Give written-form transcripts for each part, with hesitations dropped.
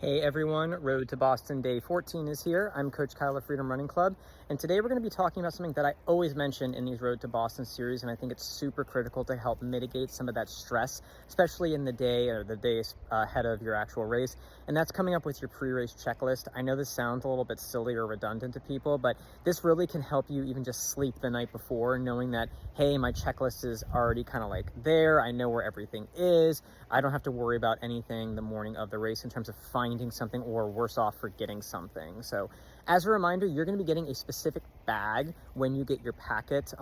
Hey everyone, Road to Boston Day 14 is here. I'm Coach Kyle of Freedom Running Club, and today we're going to be talking about something that I always mention in these Road to Boston series, and I think it's super critical to help mitigate some of that stress, especially in the day or the days ahead of your actual race, and that's coming up with your pre-race checklist. I know this sounds a little bit silly or redundant to people, but this really can help you even just sleep the night before, knowing that, hey, my checklist is already kind of like there. I know where everything is. I don't have to worry about anything the morning of the race in terms of finding something or worse off forgetting something. So as a reminder, you're going to be getting a specific bag when you get your packet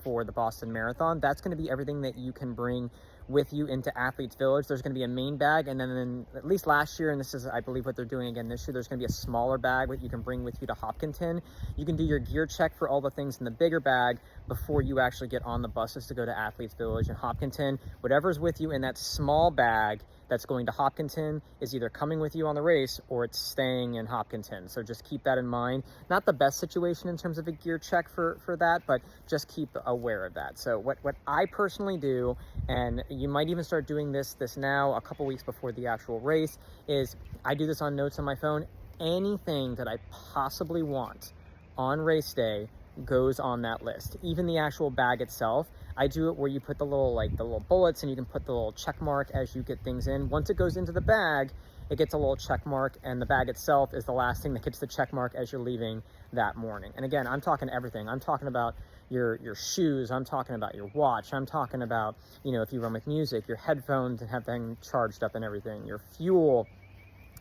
for the Boston Marathon. That's going to be everything that you can bring with you into Athletes Village. There's going to be a main bag, and then at least last year, and this is I believe what they're doing again this year, there's going to be a smaller bag that you can bring with you to Hopkinton. You can do your gear check for all the things in the bigger bag before you actually get on the buses to go to Athletes Village and Hopkinton. Whatever's with you in that small bag that's going to Hopkinton is either coming with you on the race or it's staying in Hopkinton. So just keep that in mind. Not the best situation in terms of a gear check for that, but just keep aware of that. So what I personally do, and you might even start doing this now a couple weeks before the actual race, is I do this on notes on my phone. Anything that I possibly want on race day goes on that list. Even the actual bag itself, I do it where you put the little bullets, and you can put the little check mark as you get things in. Once it goes into the bag, it gets a little check mark, and the bag itself is the last thing that gets the check mark as you're leaving that morning. And again, I'm talking everything. I'm talking about your shoes, I'm talking about your watch, I'm talking about, if you run with music, your headphones and have them charged up and everything, your fuel,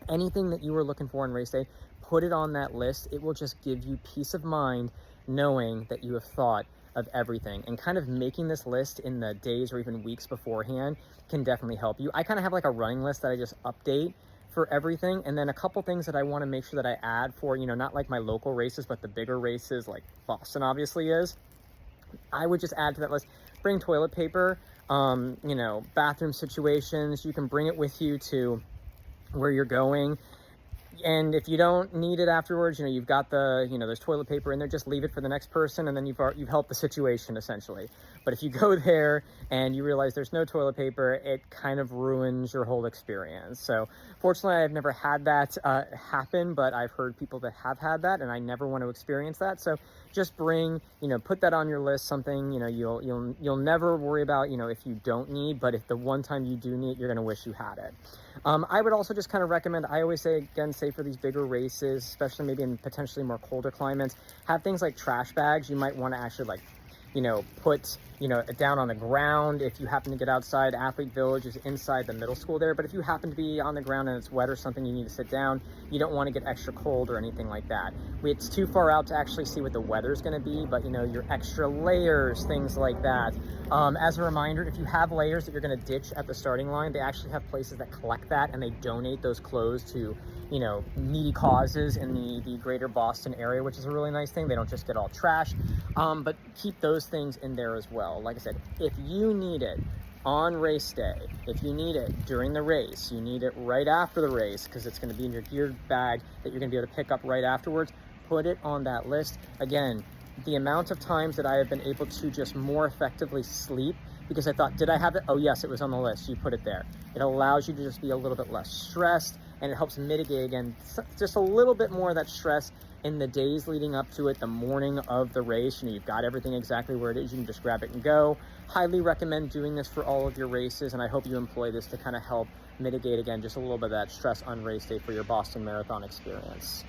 anything that you were looking for on race day, put it on that list. It will just give you peace of mind knowing that you have thought of everything, and kind of making this list in the days or even weeks beforehand can definitely help you. I kind of have like a running list that I just update for everything, and then a couple things that I want to make sure that I add for, not like my local races, but the bigger races like Boston obviously is. I would just add to that list, bring toilet paper, bathroom situations. You can bring it with you to where you're going. And if you don't need it afterwards, you've got there's toilet paper in there, just leave it for the next person, and then you've helped the situation essentially. But if you go there and you realize there's no toilet paper, it kind of ruins your whole experience. So fortunately, I've never had that happen, but I've heard people that have had that, and I never want to experience that. So just bring, put that on your list, something, you'll never worry about, if you don't need, but if the one time you do need, you're going to wish you had it. I would also just kind of recommend, I always say, again, say for these bigger races, especially maybe in potentially more colder climates, have things like trash bags. You might want to actually put, down on the ground. If you happen to get outside, Athlete Village is inside the middle school there, but if you happen to be on the ground and it's wet or something, you need to sit down, you don't want to get extra cold or anything like that. It's too far out to actually see what the weather's going to be, but your extra layers, things like that. As a reminder, if you have layers that you're going to ditch at the starting line, they actually have places that collect that, and they donate those clothes to needy causes in the greater Boston area, which is a really nice thing. They don't just get all trashed, but keep those things in there as well. Like I said, if you need it on race day, if you need it during the race, you need it right after the race because it's going to be in your gear bag that you're going to be able to pick up right afterwards, put it on that list. Again, the amount of times that I have been able to just more effectively sleep because I thought, did I have it? Oh yes, it was on the list. You put it there. It allows you to just be a little bit less stressed, and it helps mitigate, again, just a little bit more of that stress in the days leading up to it, the morning of the race. You've got everything exactly where it is. You can just grab it and go. Highly recommend doing this for all of your races, and I hope you employ this to kind of help mitigate, again, just a little bit of that stress on race day for your Boston Marathon experience.